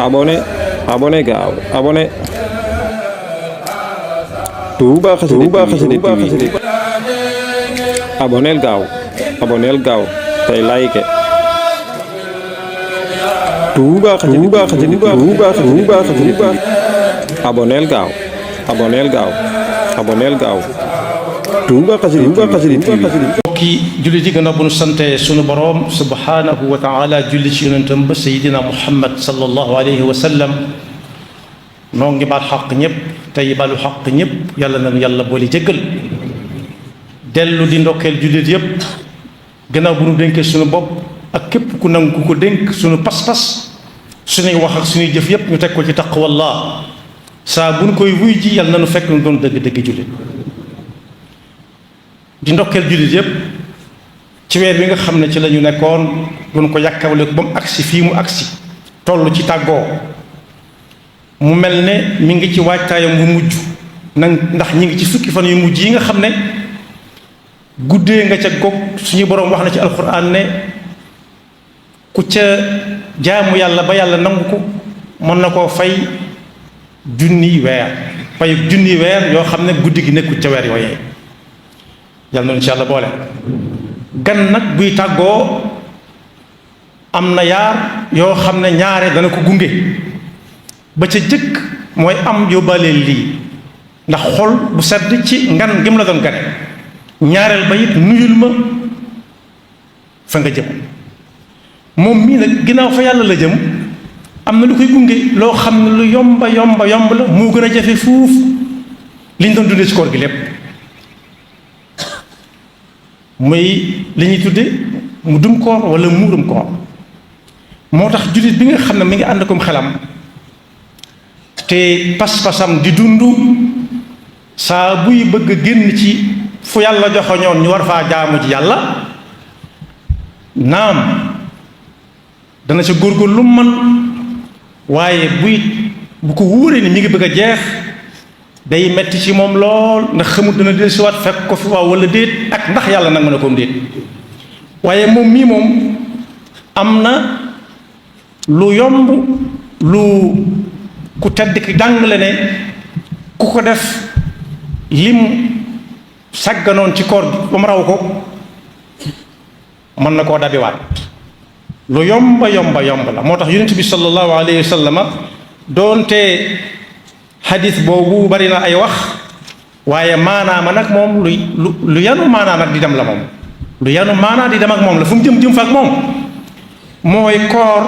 abonné abonné gaaw abonné Touba Xassida TV abonneel gaaw tey like Touba Xassida abonneel gaaw Touba Xassida TV mbokki jullit yi gannaaw bu nu sante sunu boroom subhaanahu wa taala julli ci yonentam ba sayidina muhammad sallallahu alayhi wa sallam noo ngi baal xaq ñëpp tey balu xaq ñëpp yàlla nañu yàlla boole jéggal dellu di ndokkeel jullit yëpp gannaaw bu nu dénkee sunu bopp ak képp ku nangu ku ko dénk sunu pas-pas suñuy wax ak suñuy jëf yëpp ñu teg ko ci taqwallah saa bu nu koy wuy ji yàlla nañu fekk nu doon dëgg-dëgg jullit di ndokkeel jullit yëpp ci weer bi nga xam ne ci la ñu nekkoon doon ko yàkkawle ba mu agsi fii mu agsi toll ci tàggoo mu mel ne mi ngi ci waajtaayam bu mujj nag ndax ñi ngi ci fukki fan yu mujj yi nga xam ne guddee nga ca gog suñu boroom wax na ci alxuraan ne ku ca jaamu yàlla ba yàlla nangu ko mën na koo fay junniy weer fay junniy weer yoo xam ne guddi gi nekkul ca weer yooyee yàlla noonu insha allah boole gan nag buy tàggoo am na yaar yoo xam ne ñaare dana ko gunge ba ca jëkk mooy am yóbbaaleel lii ndax xol bu sedd ci ngan gëm la doon gane ñaareel ba it nuyul ma fa nga jëm moom mii nag ginnaaw fa yàlla la jëm am na lu koy gunge loo xam ne lu yomba yomb la moo gën a jafe fuuf liñ doon dundee ci koor gi lépp muy li ñuy tudde mu dum koor wala muurum koor moo tax jullit bi nga xam ne mi ngi ànd akum xelam te pas-pasam di dund saa buy bëgg a génn ci fu yàlla joxoñoon ñu war faa jaamu ci yàlla naam dana ca góorgóorlu lu man waaye bu ko wóoree ni mi ngi bëgg a jeex day metti ci moom lool ndax xamut dana del siwaat fekk ko fi waaw wala déet ak ndax yàlla nangu na koom déet waaye moom mii moom am na lu yomb lu ku tedd ki jàngale ne ku ko def lim sàgganoon ci koor ba mu raw ko mën na koo dabiwaat lu yomba la moo tax yonent bi sallallahu alayhi wa sallama doonte xadis boobu bari na ay wax waaye maanaama nag moom lu yanu maanaa nag di dem la moom lu yanu maanaa di dem ak moom la fu mu jëm fa ak moom mooy koor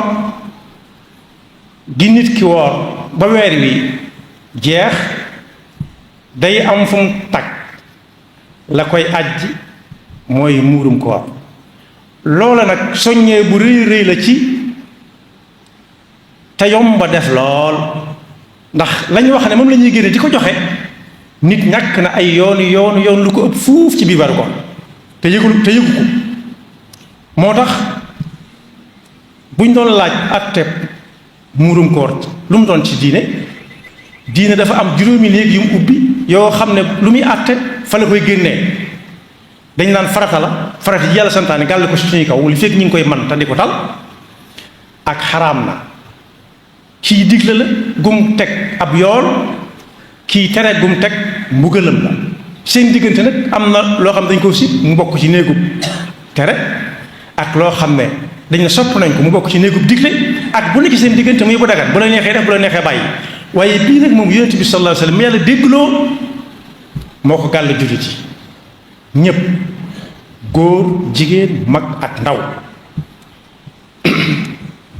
gi nit ki woor ba weer wi jeex day am fu mu tag la koy ajji mooy muurum koor loola nag soññee bu rëy la ci te yomba def lool ndax lañu wax ne moom la ñuy génne di ko joxe nit ñàkk na ay yoon lu ko ëpp fuuf ci biir baru ko te yëgu ko moo tax buñ doon laaj atteb muurum koor lu mu doon ci diine dafa am juróomi néeg yu mu ubbi yoo xam ne lu muy àtte fa la koy génnee dañ naan farata ji yàlla santaane gàll ko suñuy kaw li fekk ñu ngi koy man te di ko tal ak xaraam na kii digle la gum teg ab yool kii tere gum teg mbugalam la seen diggante nag am na loo xam ne dañ ko sib mu bokk ci néegub tere ak loo xam ne dañ ne sopp nañ ko mu bokk ci néegub digle ak bu nekk seen diggante muy bu dagat bu la neexee def bu la neexee bàyyi waaye bii nag moom yonent bi sallallahu alayhi wa sallam yàlla déggloo moo ko gàll jullit yi ñépp góor jigéen mag ak ndaw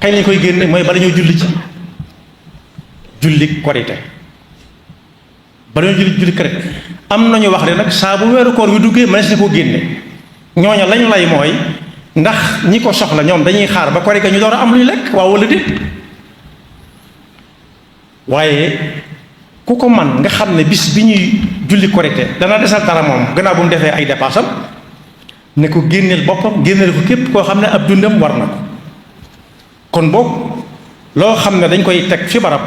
kañ lañ koy génne mooy bala ñoo julli ci julli korite bala ñoo julli korite am nañu wax ne nag saa bu weeru koor wi duggee mënees na koo génne ñooña lañ lay mooy ndax ñi ko soxla ñoom dañuy xaar ba korite ñu door a am luy lekk waaw wala déet waaye ku ko man nga xam ne bis bi ñuy julli korite dana desal dara moom gannaaw bu mu defee ay dépassam ne ko génneel boppam génneel ko képp koo xam ne ab dundam war na ko kon boog loo xam ne dañ koy teg fi barab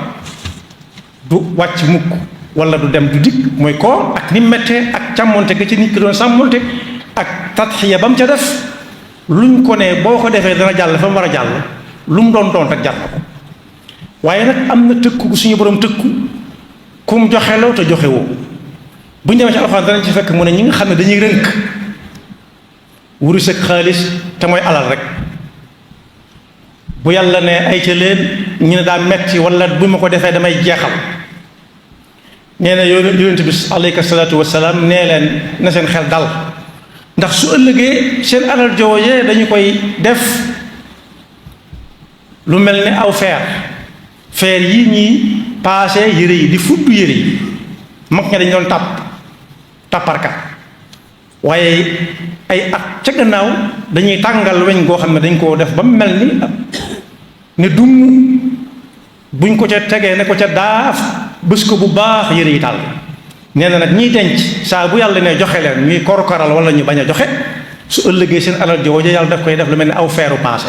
du wàcc mukk wala du dem du dikk mooy koor ak ni mettee ak càmmonte ga ci nit ki doon sàmmonte ak tatxiya ba mu ca def luñ ko ne boo ko defee dana jàll fa mu war a jàll lu mu doon rek jar na ko waaye nag am na tëkku suñu borom tëkku kum joxeloo te joxewoo bu ñu demee ci alxuraan danañ ci fekk mu ne ñi nga xam ne dañuy rënk wurus ak xaalis te mooy alal rek bu yàlla ne ay ca leen ñu ne daa metti wala bu ma ko defee damay jeexal nee na yonent bi alayhi salaatu wasalaam nee leen na seen xel dal ndax su ëllëgee seen alal joojee dañu koy def lu mel ne aw feer yi ñuy paase yére yi di fudd yére yi mag ña dañ doon tàpparkat waaye ay at ca gannaaw dañuy tàngal weñ goo xam ne dañ koo def ba mu mel ni ne dum buñ ko ca tegee ne ko ca daaf bés ko bu baax yére yi tàll nee na nag ñiy denc saa bu yàlla ne joxe leen ñuy korkoral wala ñu bañ a joxe su ëllëgee seen alal jooju yàlla daf koy def lu mel ne aw feeru paase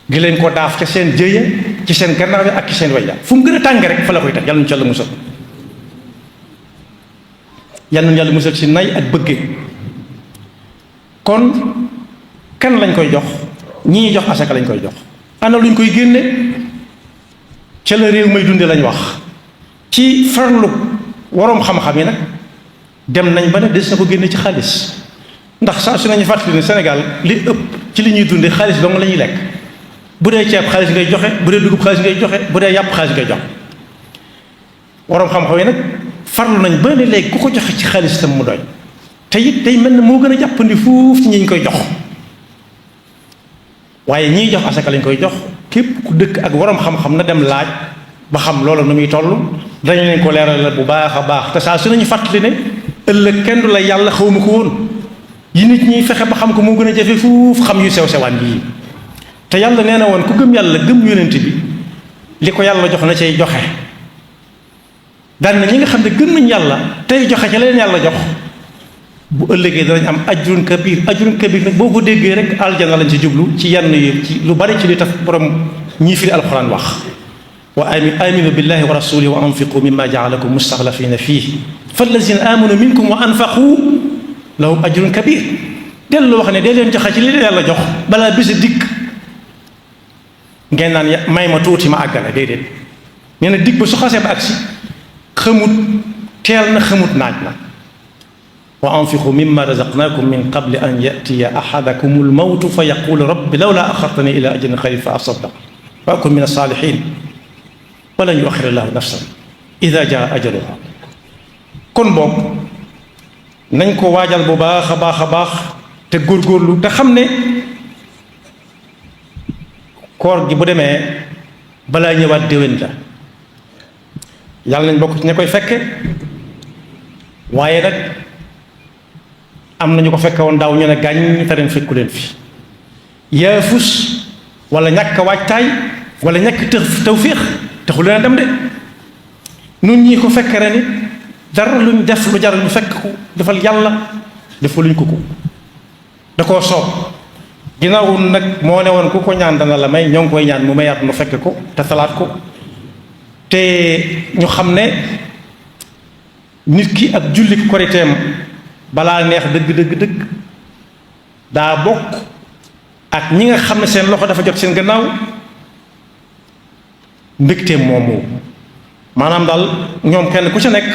di leen ko daaf ca seen jëya ci seen gannaaw bi ak ci seen wayja fu mu gën a tàng rek fa la koy teg yàlla ñu ci yàlla musal yàlla ñu yàlla musal ci nay ak bëggee kon kan lañ koy jox ñi ñuy jox asaka lañ koy jox ana luñ koy génne ca la réew may dunde lañ wax ci farlu waroom xam-xam yi nag dem nañ ba ne des na ko génne ci xaalis ndax saa su nañu fàttali ne Sénégal li ëpp ci li ñuy dunde xaalis dong la ñuy lekk bu dee ceeb xaalis ngay joxe bu dee dugub xaalis ngay joxe bu dee yàpp xaalis ngay joxe waroom xam-xam yi nag farlu nañ ba ne léegi ku ko joxe ci xaalis tam mu doy te it day mel ne moo gën a jàppandi fuuf ci ñi ñu koy jox waaye ñiy jox asaka lañ koy jox képp ku dëkk ak waroom xam-xam na dem laaj ba xam loolu nu muy toll dañu leen ko leeral bu baax a baax te saa su nañu fàttali ne ëllëg kenn du la yàlla xaw ma ko woon yi nit ñi fexe ba xam ko moo gën a jafe fuuf xam yu sew sewaan yii te yàlla nee na woon ku gëm yàlla gëm yonent bi li ko yàlla jox na cay joxe daan na ñi nga xam ne gëm nañ yàlla tey joxe ca leen yàlla jox bu ëllëgee danañ am ajrun kabir nag boo ko déggee rek aljana lañ ci jublu ci yenn yi ci lu bari ci li tax borom ñii firi alquran wax wa aminu billahi wa rasulihi wa anfiqu mimma jaalakum mustaxlafina fihi fallazina amanu minkum wa anfaqu lahum ajrun kabir dellu wax ne dee leen joxe ci li leen yàlla jox balaa bisi dikk ngeen naan may ma tuuti ma àggale déedéet nee na dikk ba su xasee ba agsi xamut teel na xamut naaj na wa anfiqu mimma razaqnakum min qabli an yatiya ahadakum almawtu fa yaqulu rabbi lawla axartani ila ajalin qarib fa asaddaq wa akun min alsalihin walan yuaxir allahu nafsan ida jaa ajaluha kon boog nañ ko waajal bu baax a baax a baax te góorgóorlu te xam ne koor gi bu demee balaa ñëwaat déwén la yàlla nañ bokk ci ña koy fekke waaye nag am na ñu ko fekke woon daaw ñu ne gàññ te ren fekku leen fi yaafus wala ñàkk waajtaay wala ñàkk tawfiix taxul leen a dem de nun ñii ko fekke ren it dara luñ def lu jar ñu fekk ko defal yàlla defaluñ ko da koo soob ginnaaw nag moo ne woon ku ko ñaan dana la may ñoo ngi koy ñaan mu mayaat nu fekk ko te talaat ko te ñu xam ne nit ki ak julli koriteem balaa neex dëgg daa bokk ak ñi nga xam ne seen loxo dafa jot seen gannaaw mbégteem moomu maanaam daal ñoom kenn ku ca nekk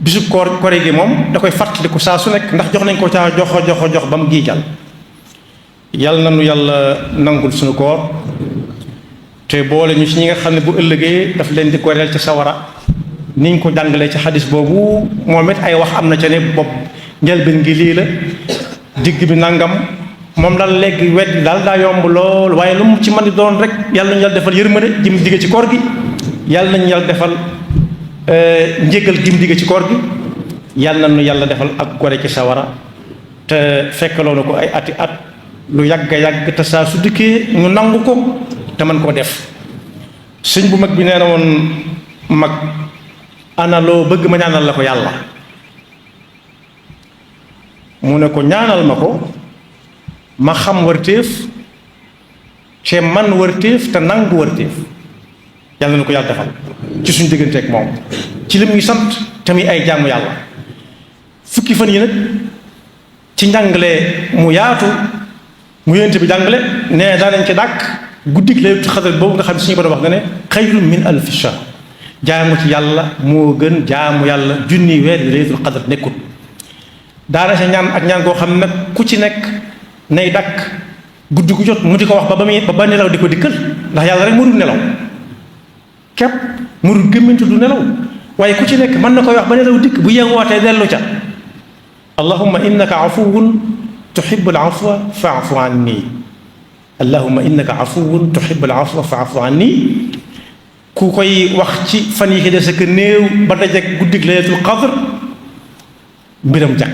bisub kori gi moom da koy fàttaliku saa su nekk ndax jox nañ ko caa jox ba mu giijal yàlla na nu yàlla nangul suñu koor te boole ñu ci ñi nga xam ne bu ëllëgee daf leen di goreel ci sawara niñ ko jàngalee ci xadis boobu moom it ay wax am na ca ne bopp njëlbeen gi lii la digg bi nangam moom daal léegi wet daal daa yomb lool waaye lu mu ci mën di doon rek yàlla nañu yàlla defal yërmande jim digge ci koor gi yàlla nañu yàlla defal njégal gim digge ci koor gi yàlla nañu yàlla defal ak gore ci sawara te fekkaloo na ko ay ati at lu yàgg te saa su dikkee ñu nangu ko te man koo def sëñ bu mag bi nee na woon mag ana loo bëgg ma ñaanal la ko yàlla mu ne ko ñaanal ma ko ma xam wërtéef te man wërtéef te nangu wërtéef yàlla na ko yàlla defal ci suñu digganteeg moom ci lim ñu sant te muy ay jaamu yàlla fukki fan yi nag ci njàngale mu yaatu mu yonent bi jàngale ne daanañ ci dàkk guddik laylatul xadr boobu nga xam ne suñu borom wax na ne xayrun min alfi shahr jaamu ci yàlla moo gën jaamu yàlla junni weer yi laylatul xadr nekkul daana sa ñaan ak ñaan goo xam ne nag ku ci nekk nay dàkk guddi gu jot mu di ko wax ba nelaw di ko dikkal ndax yàlla rek moo dul nelaw képp mu dul gémmantu du nelaw waaye ku ci nekk mën na koy wax ba nelaw dikk bu yeewootee dellu ca allahumma innaka afuwun tuhibbul afwa fa'fu anni allahumma innaka afuwun tuhibbul afwa fa'fu anni ku koy wax ci fan yi ki des ak néew ba dajek guddig laylatul qadr mbiram jag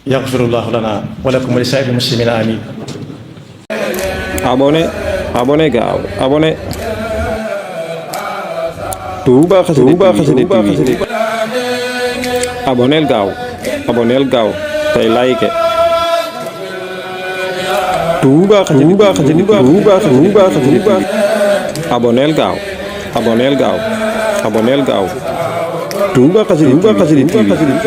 yaghfirullahu lana wa lakum wa li saa'iril muslimina amin abonné gaaw abonné Touba Xassida TV abonneel gaaw tey like Touba Xassida TV abonneel gaaw Touba Xassida TV